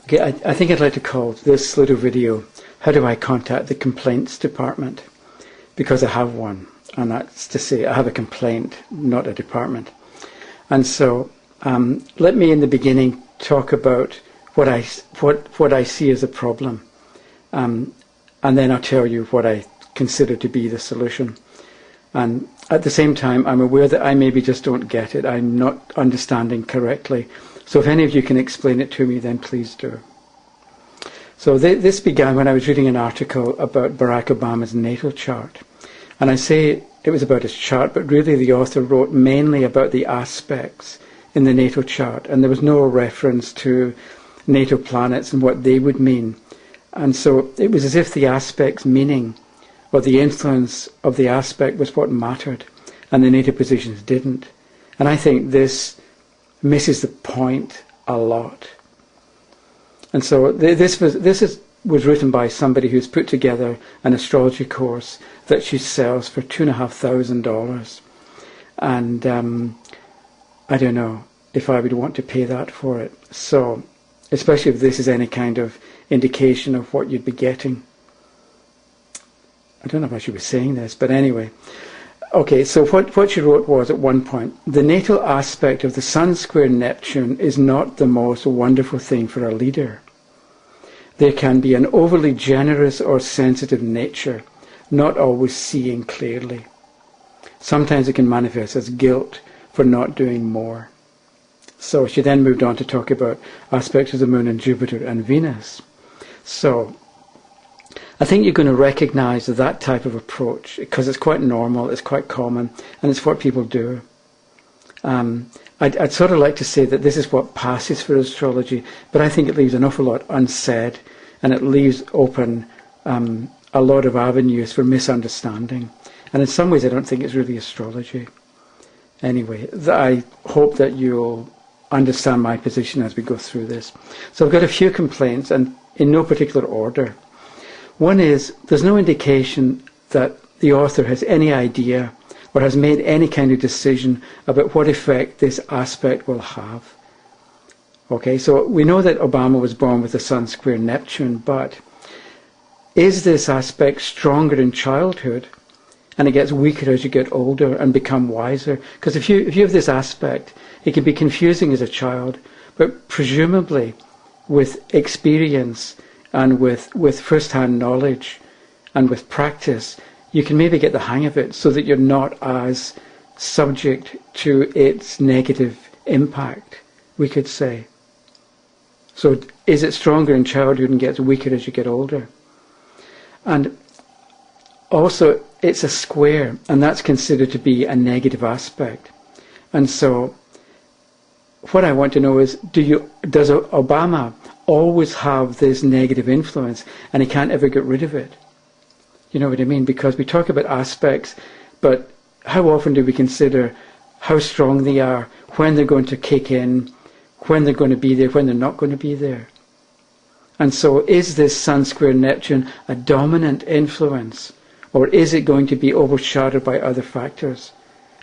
Okay, I think I'd like to call this little video, How Do I Contact the Complaints Department? Because I have one, and that's to say I have a complaint, not a department. And so let me in the beginning talk about what I see as a problem, and then I'll tell you what I consider to be the solution. And at the same time, I'm aware that I maybe just don't get it. I'm not understanding correctly. So if any of you can explain it to me, then please do. So this began when I was reading an article about Barack Obama's natal chart. And I say it was about his chart, but really the author wrote mainly about the aspects in the natal chart. And there was no reference to natal planets and what they would mean. And so it was as if the aspect's meaning or the influence of the aspect was what mattered, and the natal positions didn't. And I think this misses the point a lot. And so this was written by somebody who's put together an astrology course that she sells for $2,500. And I don't know if I would want to pay that for it. So, especially if this is any kind of indication of what you'd be getting. I don't know if I should be saying this, but anyway. Okay, so what she wrote was at one point, the natal aspect of the Sun square Neptune is not the most wonderful thing for a leader. There can be an overly generous or sensitive nature, not always seeing clearly. Sometimes it can manifest as guilt for not doing more. So she then moved on to talk about aspects of the Moon and Jupiter and Venus. So I think you're going to recognize that type of approach because it's quite normal, it's quite common, and it's what people do. I'd sort of like to say that this is what passes for astrology, but I think it leaves an awful lot unsaid, and it leaves open a lot of avenues for misunderstanding. And in some ways I don't think it's really astrology. Anyway, I hope that you'll understand my position as we go through this. So I've got a few complaints, and in no particular order. One is, there's no indication that the author has any idea or has made any kind of decision about what effect this aspect will have. Okay, so we know that Obama was born with the Sun square Neptune, but is this aspect stronger in childhood and it gets weaker as you get older and become wiser? Because if you have this aspect, it can be confusing as a child, but presumably with experience and with first-hand knowledge and with practice, you can maybe get the hang of it so that you're not as subject to its negative impact, we could say. So is it stronger in childhood and gets weaker as you get older? And also, it's a square, and that's considered to be a negative aspect. And so what I want to know is, does Obama always have this negative influence and he can't ever get rid of it? You know what I mean? Because we talk about aspects, but how often do we consider how strong they are, when they're going to kick in, when they're going to be there, when they're not going to be there? And so is this Sun square Neptune a dominant influence, or is it going to be overshadowed by other factors?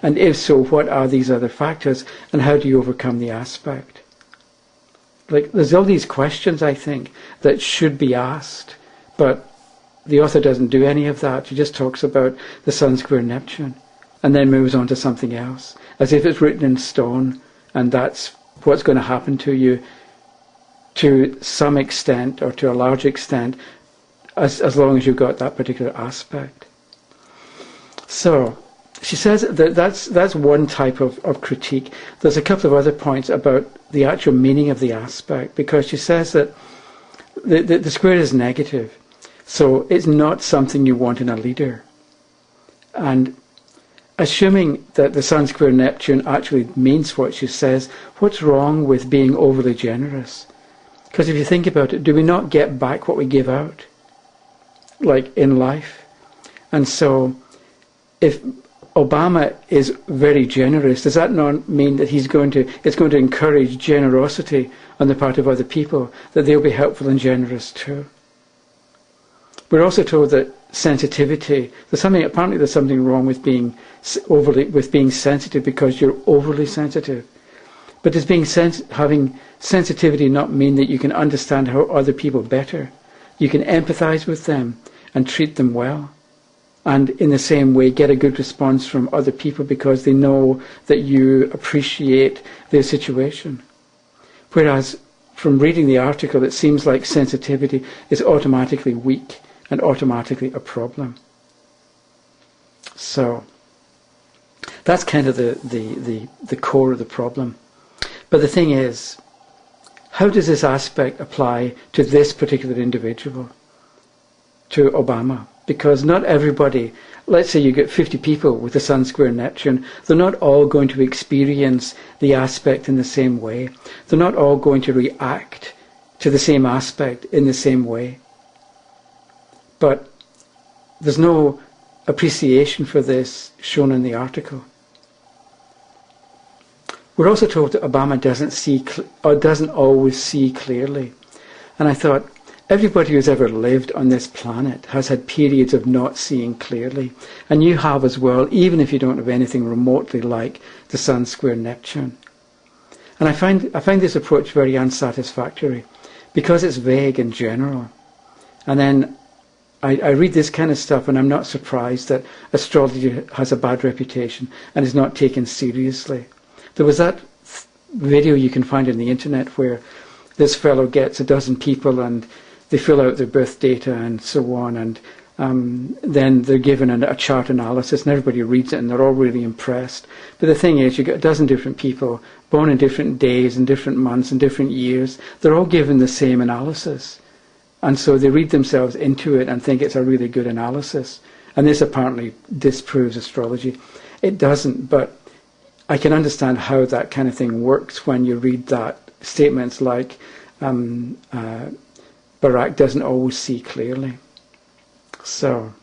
And if so, what are these other factors, and how do you overcome the aspect? Like, there's all these questions, I think, that should be asked, but the author doesn't do any of that. She just talks about the Sun square Neptune, and then moves on to something else, as if it's written in stone, and that's what's going to happen to you to some extent, or to a large extent, as long as you've got that particular aspect. So she says that that's one type of critique. There's a couple of other points about the actual meaning of the aspect, because she says that the square is negative, so it's not something you want in a leader. And assuming that the Sun square Neptune actually means what she says, what's wrong with being overly generous? Because if you think about it, do we not get back what we give out, like in life? And so if Obama is very generous, does that not mean that it's going to encourage generosity on the part of other people, that they'll be helpful and generous too? We're also told that sensitivity, apparently there's something wrong with being sensitive because you're overly sensitive. But does having sensitivity not mean that you can understand how other people better? You can empathize with them and treat them well. And in the same way, get a good response from other people because they know that you appreciate their situation. Whereas from reading the article, it seems like sensitivity is automatically weak and automatically a problem. So that's kind of the core of the problem. But the thing is, how does this aspect apply to this particular individual, to Obama? Because not everybody, let's say you get 50 people with the Sun square Neptune, they're not all going to experience the aspect in the same way. They're not all going to react to the same aspect in the same way. But there's no appreciation for this shown in the article. We're also told that Obama doesn't always see clearly. And I thought, everybody who's ever lived on this planet has had periods of not seeing clearly. And you have as well, even if you don't have anything remotely like the Sun square Neptune. And I find this approach very unsatisfactory because it's vague and general. And then I read this kind of stuff and I'm not surprised that astrology has a bad reputation and is not taken seriously. There was that video you can find on the internet where this fellow gets a dozen people and they fill out their birth data and so on, and then they're given a chart analysis and everybody reads it and they're all really impressed. But the thing is, you get a dozen different people born in different days and different months and different years. They're all given the same analysis. And so they read themselves into it and think it's a really good analysis. And this apparently disproves astrology. It doesn't, but I can understand how that kind of thing works when you read that statements like Barack doesn't always see clearly. So